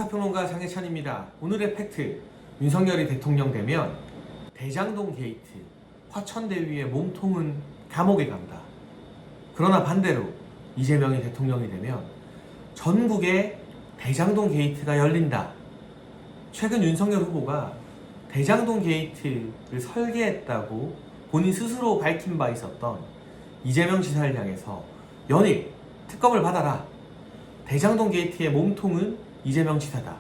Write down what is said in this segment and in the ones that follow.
시사평론가 장혜찬입니다. 오늘의 팩트, 윤석열이 대통령 되면 대장동 게이트, 화천대유의 몸통은 감옥에 간다. 그러나 반대로 이재명이 대통령이 되면 전국에 대장동 게이트가 열린다. 최근 윤석열 후보가 대장동 게이트를 설계했다고 본인 스스로 밝힌 바 있었던 이재명 지사를 향해서 연일 특검을 받아라. 대장동 게이트의 몸통은 이재명 지사다.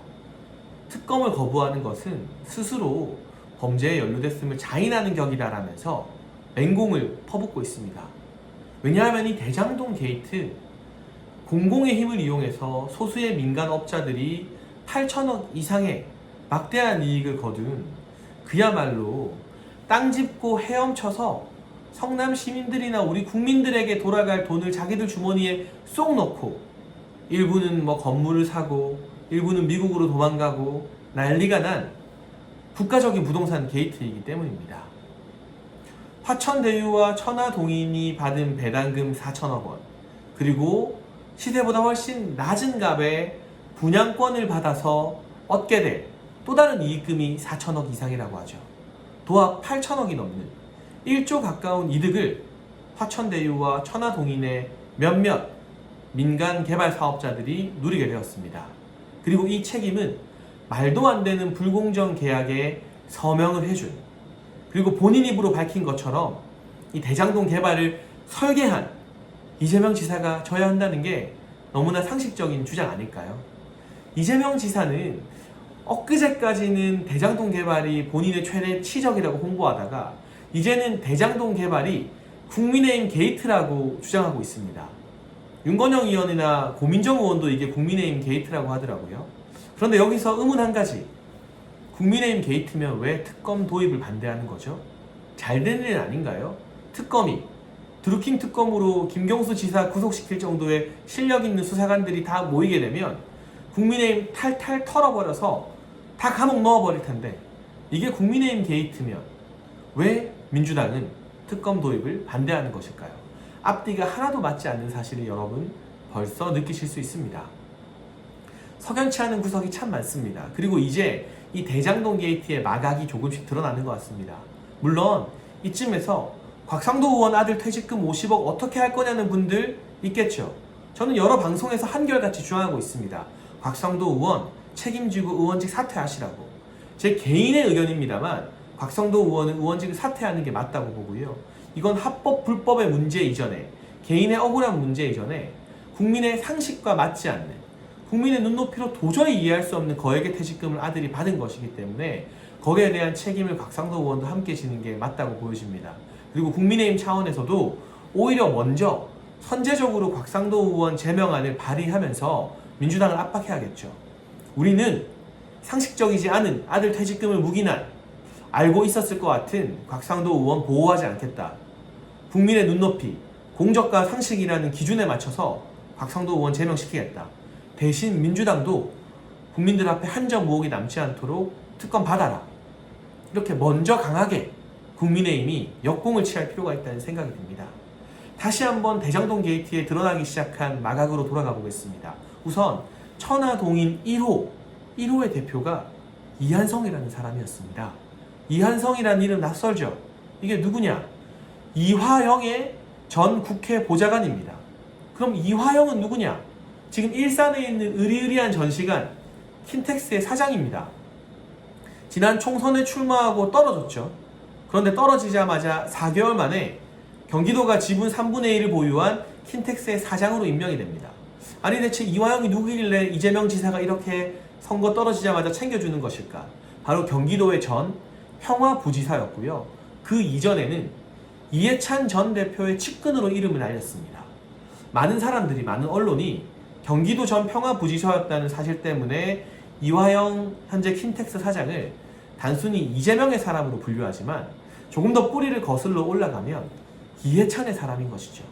특검을 거부하는 것은 스스로 범죄에 연루됐음을 자인하는 격이다라면서 맹공을 퍼붓고 있습니다. 왜냐하면 이 대장동 게이트, 공공의 힘을 이용해서 소수의 민간업자들이 8천억 이상의 막대한 이익을 거둔 그야말로 땅 짚고 헤엄쳐서 성남 시민들이나 우리 국민들에게 돌아갈 돈을 자기들 주머니에 쏙 넣고 일부는 건물을 사고 일부는 미국으로 도망가고 난리가 난 국가적인 부동산 게이트이기 때문입니다. 화천대유와 천하동인이 받은 배당금 4천억 원, 그리고 시세보다 훨씬 낮은 값에 분양권을 받아서 얻게 될 또 다른 이익금이 4천억 이상이라고 하죠. 도합 8천억이 넘는 1조 가까운 이득을 화천대유와 천하동인의 몇몇 민간 개발 사업자들이 누리게 되었습니다. 그리고 이 책임은 말도 안 되는 불공정 계약에 서명을 해준, 그리고 본인 입으로 밝힌 것처럼 이 대장동 개발을 설계한 이재명 지사가 져야 한다는 게 너무나 상식적인 주장 아닐까요? 이재명 지사는 엊그제까지는 대장동 개발이 본인의 최대 치적이라고 홍보하다가 이제는 대장동 개발이 국민의힘 게이트라고 주장하고 있습니다. 윤건영 의원이나 고민정 의원도 이게 국민의힘 게이트라고 하더라고요. 그런데 여기서 의문 한 가지. 국민의힘 게이트면 왜 특검 도입을 반대하는 거죠? 잘 된 일 아닌가요? 특검이 드루킹 특검으로 김경수 지사 구속시킬 정도의 실력 있는 수사관들이 다 모이게 되면 국민의힘 탈탈 털어버려서 다 감옥 넣어버릴 텐데, 이게 국민의힘 게이트면 왜 민주당은 특검 도입을 반대하는 것일까요? 앞뒤가 하나도 맞지 않는 사실을 여러분 벌써 느끼실 수 있습니다. 석연치 않은 구석이 참 많습니다. 그리고 이제 이 대장동 게이트의 마각이 조금씩 드러나는 것 같습니다. 물론 이쯤에서 곽상도 의원 아들 퇴직금 50억 어떻게 할 거냐는 분들 있겠죠. 저는 여러 방송에서 한결같이 주장하고 있습니다. 곽상도 의원 책임지고 의원직 사퇴하시라고. 제 개인의 의견입니다만 곽상도 의원은 의원직을 사퇴하는 게 맞다고 보고요. 이건 합법 불법의 문제 이전에, 개인의 억울한 문제 이전에 국민의 상식과 맞지 않는, 국민의 눈높이로 도저히 이해할 수 없는 거액의 퇴직금을 아들이 받은 것이기 때문에 거기에 대한 책임을 곽상도 의원도 함께 지는 게 맞다고 보여집니다. 그리고 국민의힘 차원에서도 오히려 먼저 선제적으로 곽상도 의원 제명안을 발의하면서 민주당을 압박해야겠죠. 우리는 상식적이지 않은 아들 퇴직금을 묵인한, 알고 있었을 것 같은 곽상도 의원 보호하지 않겠다. 국민의 눈높이, 공적과 상식이라는 기준에 맞춰서 곽상도 의원 제명시키겠다. 대신 민주당도 국민들 앞에 한 점 의혹이 남지 않도록 특검 받아라. 이렇게 먼저 강하게 국민의힘이 역공을 취할 필요가 있다는 생각이 듭니다. 다시 한번 대장동 게이트에 드러나기 시작한 마각으로 돌아가 보겠습니다. 우선 천하동인 1호의 대표가 이한성이라는 사람이었습니다. 이한성이라는 이름 낯설죠? 이게 누구냐? 이화영의 전 국회 보좌관입니다. 그럼 이화영은 누구냐? 지금 일산에 있는 으리으리한 전시관 킨텍스의 사장입니다. 지난 총선에 출마하고 떨어졌죠. 그런데 떨어지자마자 4개월 만에 경기도가 지분 3분의 1을 보유한 킨텍스의 사장으로 임명이 됩니다. 아니 대체 이화영이 누구길래 이재명 지사가 이렇게 선거 떨어지자마자 챙겨주는 것일까? 바로 경기도의 전 평화부지사였고요. 그 이전에는 이해찬 전 대표의 측근으로 이름을 알렸습니다. 많은 사람들이, 많은 언론이 경기도 전 평화부지사였다는 사실 때문에 이화영 현재 킨텍스 사장을 단순히 이재명의 사람으로 분류하지만 조금 더 뿌리를 거슬러 올라가면 이해찬의 사람인 것이죠.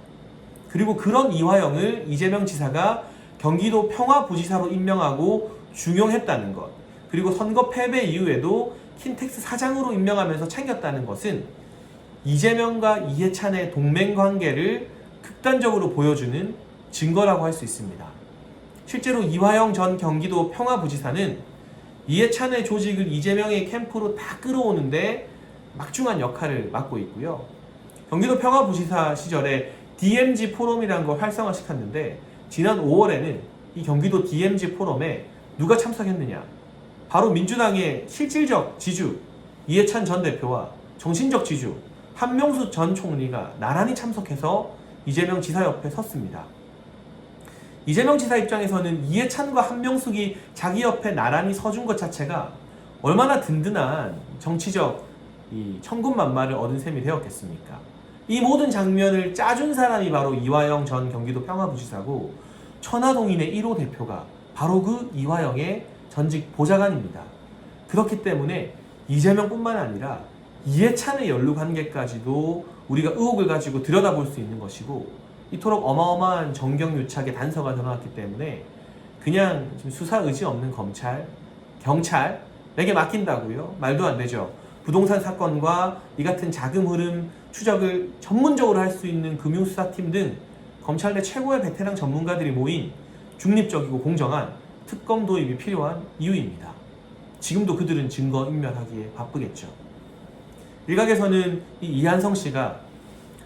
그리고 그런 이화영을 이재명 지사가 경기도 평화부지사로 임명하고 중용했다는 것, 그리고 선거 패배 이후에도 킨텍스 사장으로 임명하면서 챙겼다는 것은 이재명과 이해찬의 동맹관계를 극단적으로 보여주는 증거라고 할 수 있습니다. 실제로 이화영 전 경기도 평화부지사는 이해찬의 조직을 이재명의 캠프로 다 끌어오는데 막중한 역할을 맡고 있고요. 경기도 평화부지사 시절에 DMZ 포럼이라는 걸 활성화시켰는데 지난 5월에는 이 경기도 DMZ 포럼에 누가 참석했느냐? 바로 민주당의 실질적 지주 이해찬 전 대표와 정신적 지주 한명수 전 총리가 나란히 참석해서 이재명 지사 옆에 섰습니다. 이재명 지사 입장에서는 이해찬과 한명숙이 자기 옆에 나란히 서준 것 자체가 얼마나 든든한 정치적 천군만마를 얻은 셈이 되었겠습니까? 이 모든 장면을 짜준 사람이 바로 이화영 전 경기도 평화부지사고 천화동인의 1호 대표가 바로 그 이화영의 전직 보좌관입니다. 그렇기 때문에 이재명뿐만 아니라 이해찬의 연루 관계까지도 우리가 의혹을 가지고 들여다볼 수 있는 것이고 이토록 어마어마한 정경유착의 단서가 드러났기 때문에 그냥 지금 수사 의지 없는 검찰, 경찰에게 맡긴다고요? 말도 안 되죠. 부동산 사건과 이 같은 자금 흐름 추적을 전문적으로 할 수 있는 금융수사팀 등 검찰 내 최고의 베테랑 전문가들이 모인 중립적이고 공정한 특검 도입이 필요한 이유입니다. 지금도 그들은 증거인멸하기에 바쁘겠죠. 일각에서는 이 이한성 씨가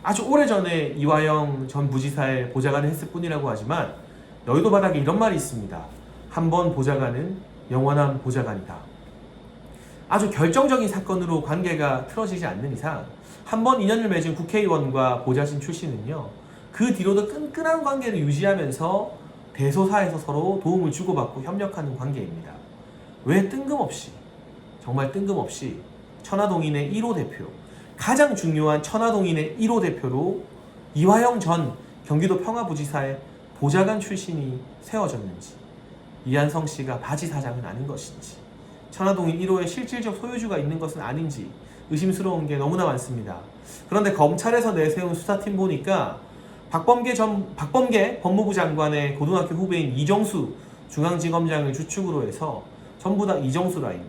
아주 오래전에 이화영 전 부지사의 보좌관을 했을 뿐이라고 하지만 여의도 바닥에 이런 말이 있습니다. 한 번 보좌관은 영원한 보좌관이다. 아주 결정적인 사건으로 관계가 틀어지지 않는 이상 한 번 인연을 맺은 국회의원과 보좌진 출신은요. 그 뒤로도 끈끈한 관계를 유지하면서 대소사에서 서로 도움을 주고받고 협력하는 관계입니다. 왜 뜬금없이 정말 뜬금없이 천화동인의 1호 대표 가장 중요한 천화동인의 1호 대표로 이화영 전 경기도 평화부지사의 보좌관 출신이 세워졌는지 이한성 씨가 바지 사장은 아닌 것인지 천화동인 1호의 실질적 소유주가 있는 것은 아닌지 의심스러운 게 너무나 많습니다. 그런데 검찰에서 내세운 수사팀 보니까 박범계 법무부 장관의 고등학교 후배인 이정수 중앙지검장을 주축으로 해서 전부 다 이정수 라인,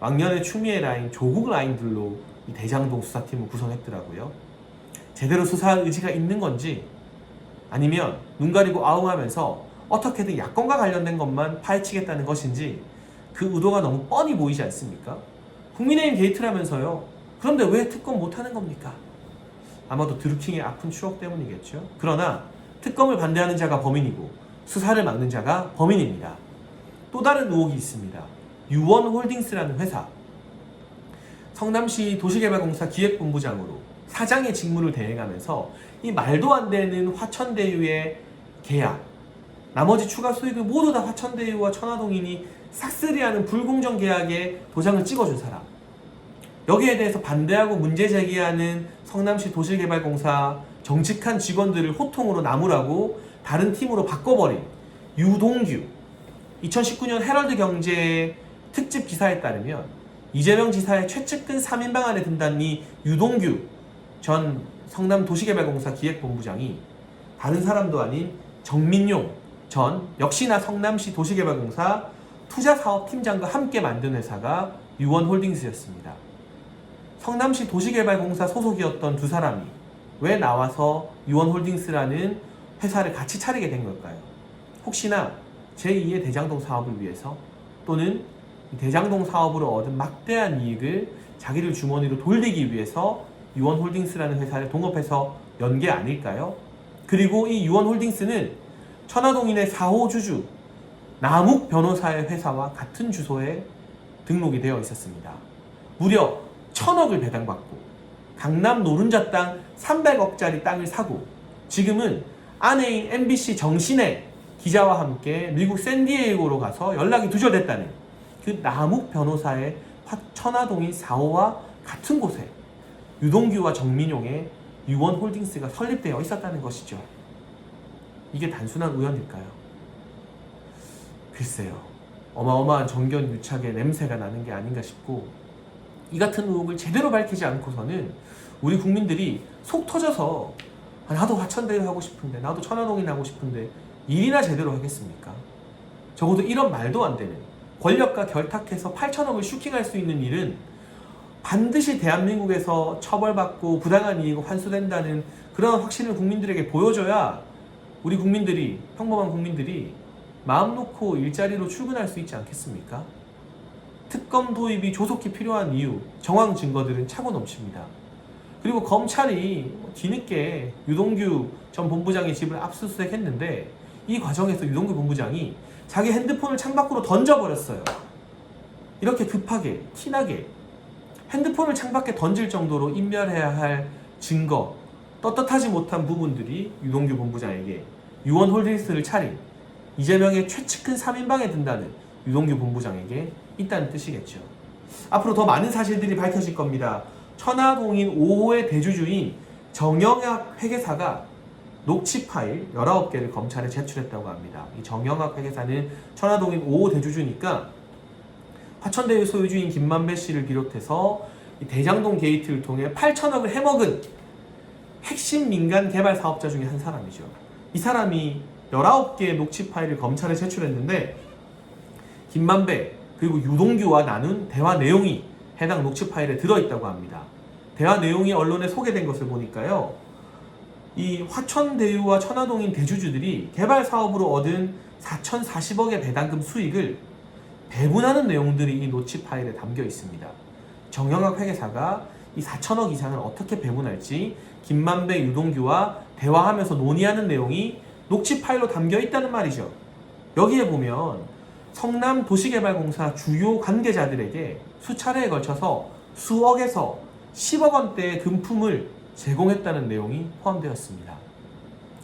왕년의 추미애 라인, 조국 라인들로 이 대장동 수사팀을 구성했더라고요. 제대로 수사할 의지가 있는 건지 아니면 눈 가리고 아웅하면서 어떻게든 야권과 관련된 것만 파헤치겠다는 것인지 그 의도가 너무 뻔히 보이지 않습니까? 국민의힘 게이트라면서요. 그런데 왜 특검 못하는 겁니까? 아마도 드루킹의 아픈 추억 때문이겠죠. 그러나 특검을 반대하는 자가 범인이고 수사를 막는 자가 범인입니다. 또 다른 의혹이 있습니다. 유원홀딩스라는 회사, 성남시 도시개발공사 기획본부장으로 사장의 직무를 대행하면서 이 말도 안 되는 화천대유의 계약, 나머지 추가 수익을 모두 다 화천대유와 천화동인이 싹쓸이하는 불공정 계약에 도장을 찍어준 사람, 여기에 대해서 반대하고 문제 제기하는 성남시 도시개발공사 정직한 직원들을 호통으로 나무라고 다른 팀으로 바꿔버린 유동규, 2019년 헤럴드 경제의 특집 기사에 따르면 이재명 지사의 최측근 3인방 안에 든다는 이 유동규 전 성남도시개발공사 기획본부장이 다른 사람도 아닌 정민용 전 역시나 성남시 도시개발공사 투자사업팀장과 함께 만든 회사가 유원홀딩스였습니다. 성남시 도시개발공사 소속이었던 두 사람이 왜 나와서 유원홀딩스라는 회사를 같이 차리게 된 걸까요? 혹시나 제2의 대장동 사업을 위해서 또는 대장동 사업으로 얻은 막대한 이익을 자기들 주머니로 돌리기 위해서 유원홀딩스라는 회사를 동업해서 연 게 아닐까요? 그리고 이 유원홀딩스는 천화동인의 4호 주주 남욱 변호사의 회사와 같은 주소에 등록이 되어 있었습니다. 무려 1,000억을 배당받고 강남 노른자 땅 300억짜리 땅을 사고 지금은 아내인 MBC 정신의 기자와 함께 미국 샌디에이고로 가서 연락이 두절됐다는 그 남욱 변호사의 천화동인 4호와 같은 곳에 유동규와 정민용의 유원홀딩스가 설립되어 있었다는 것이죠. 이게 단순한 우연일까요? 글쎄요. 어마어마한 정견유착의 냄새가 나는 게 아닌가 싶고 이 같은 의혹을 제대로 밝히지 않고서는 우리 국민들이 속 터져서 나도 화천대유 하고 싶은데 나도 천화동인 하고 싶은데 일이나 제대로 하겠습니까? 적어도 이런 말도 안 되는 권력과 결탁해서 8천억을 슈킹할 수 있는 일은 반드시 대한민국에서 처벌받고 부당한 이익이 환수된다는 그런 확신을 국민들에게 보여줘야 우리 국민들이 평범한 국민들이 마음 놓고 일자리로 출근할 수 있지 않겠습니까? 특검 도입이 조속히 필요한 이유, 정황 증거들은 차고 넘칩니다. 그리고 검찰이 뒤늦게 유동규 전 본부장의 집을 압수수색했는데 이 과정에서 유동규 본부장이 자기 핸드폰을 창밖으로 던져버렸어요. 이렇게 급하게, 티나게 핸드폰을 창밖에 던질 정도로 인멸해야 할 증거, 떳떳하지 못한 부분들이 유동규 본부장에게 유원홀딩스를 차린 이재명의 최측근 3인방에 든다는 유동규 본부장에게 있다는 뜻이겠죠. 앞으로 더 많은 사실들이 밝혀질 겁니다. 천화동인 5호의 대주주인 정영학 회계사가 녹취 파일 19개를 검찰에 제출했다고 합니다. 이 정영학 회계사는 천화동인 5호 대주주니까 화천대유 소유주인 김만배 씨를 비롯해서 이 대장동 게이트를 통해 8천억을 해먹은 핵심 민간 개발 사업자 중에 한 사람이죠. 이 사람이 19개의 녹취 파일을 검찰에 제출했는데 김만배 그리고 유동규와 나눈 대화 내용이 해당 녹취 파일에 들어있다고 합니다. 대화 내용이 언론에 소개된 것을 보니까요. 이 화천대유와 천화동인 대주주들이 개발 사업으로 얻은 4,040억의 배당금 수익을 배분하는 내용들이 이 녹취 파일에 담겨 있습니다. 정영학 회계사가 이 4천억 이상을 어떻게 배분할지 김만배, 유동규와 대화하면서 논의하는 내용이 녹취 파일로 담겨 있다는 말이죠. 여기에 보면 성남도시개발공사 주요 관계자들에게 수차례에 걸쳐서 수억에서 10억 원대의 금품을 제공했다는 내용이 포함되었습니다.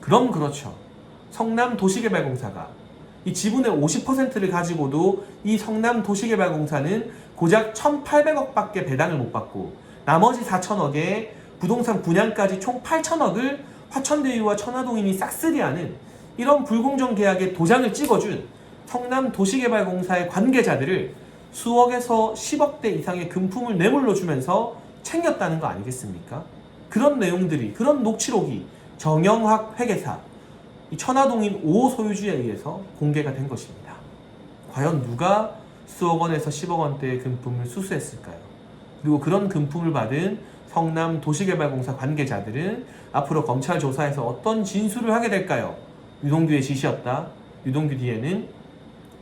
그럼 그렇죠. 성남도시개발공사가 이 지분의 50%를 가지고도 이 성남도시개발공사는 고작 1,800억밖에 배당을 못 받고 나머지 4천억에 부동산 분양까지 총 8천억을 화천대유와 천화동인이 싹쓸이하는 이런 불공정 계약에 도장을 찍어준 성남도시개발공사의 관계자들을 수억에서 10억대 이상의 금품을 뇌물로 주면서 챙겼다는 거 아니겠습니까? 그런 내용들이, 그런 녹취록이 정영학 회계사, 이 천화동인 5호 소유주에 의해서 공개가 된 것입니다. 과연 누가 수억 원에서 10억 원대의 금품을 수수했을까요? 그리고 그런 금품을 받은 성남도시개발공사 관계자들은 앞으로 검찰 조사에서 어떤 진술을 하게 될까요? 유동규의 지시였다. 유동규 뒤에는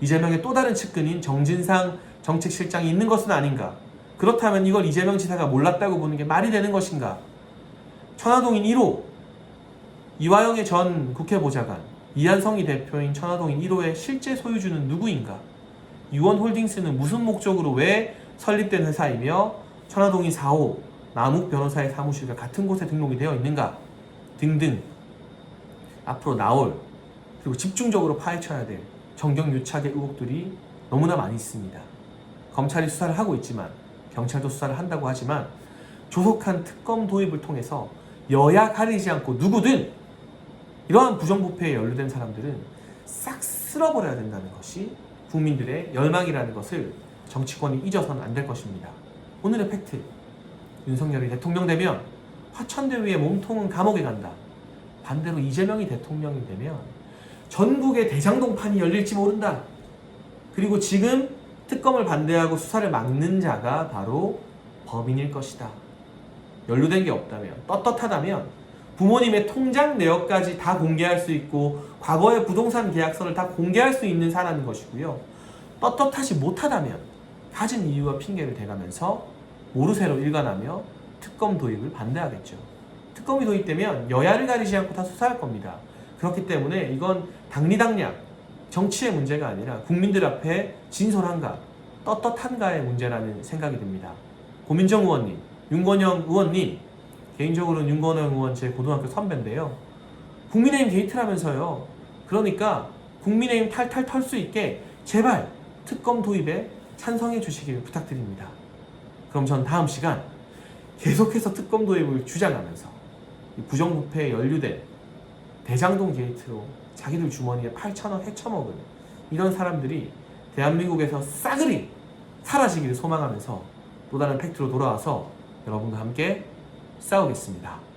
이재명의 또 다른 측근인 정진상 정책실장이 있는 것은 아닌가? 그렇다면 이걸 이재명 지사가 몰랐다고 보는 게 말이 되는 것인가? 천화동인 1호, 이화영의 전 국회보좌관, 이한성이 대표인 천화동인 1호의 실제 소유주는 누구인가? 유원홀딩스는 무슨 목적으로 왜 설립된 회사이며 천화동인 4호, 남욱 변호사의 사무실과 같은 곳에 등록이 되어 있는가? 등등 앞으로 나올 그리고 집중적으로 파헤쳐야 될 정경유착의 의혹들이 너무나 많이 있습니다. 검찰이 수사를 하고 있지만 경찰도 수사를 한다고 하지만 조속한 특검 도입을 통해서 여야 가리지 않고 누구든 이러한 부정부패에 연루된 사람들은 싹 쓸어버려야 된다는 것이 국민들의 열망이라는 것을 정치권이 잊어서는 안 될 것입니다. 오늘의 팩트, 윤석열이 대통령 되면 화천대유의 몸통은 감옥에 간다. 반대로 이재명이 대통령이 되면 전국에 대장동판이 열릴지 모른다. 그리고 지금 특검을 반대하고 수사를 막는 자가 바로 법인일 것이다. 연루된 게 없다면, 떳떳하다면 부모님의 통장 내역까지 다 공개할 수 있고 과거의 부동산 계약서를 다 공개할 수 있는 사람인 것이고요. 떳떳하지 못하다면 가진 이유와 핑계를 대가면서 모르쇠로 일관하며 특검 도입을 반대하겠죠. 특검이 도입되면 여야를 가리지 않고 다 수사할 겁니다. 그렇기 때문에 이건 당리당략, 정치의 문제가 아니라 국민들 앞에 진솔한가, 떳떳한가의 문제라는 생각이 듭니다. 고민정 의원님, 윤건영 의원님, 개인적으로는 윤건영 의원 제 고등학교 선배인데요. 국민의힘 게이트라면서요. 그러니까 국민의힘 탈탈 털 수 있게 제발 특검 도입에 찬성해 주시길 부탁드립니다. 그럼 전 다음 시간 계속해서 특검 도입을 주장하면서 부정부패에 연루된 대장동 게이트로 자기들 주머니에 8천억 해쳐먹은 이런 사람들이 대한민국에서 싸그리 사라지기를 소망하면서 또 다른 팩트로 돌아와서 여러분과 함께 싸우겠습니다.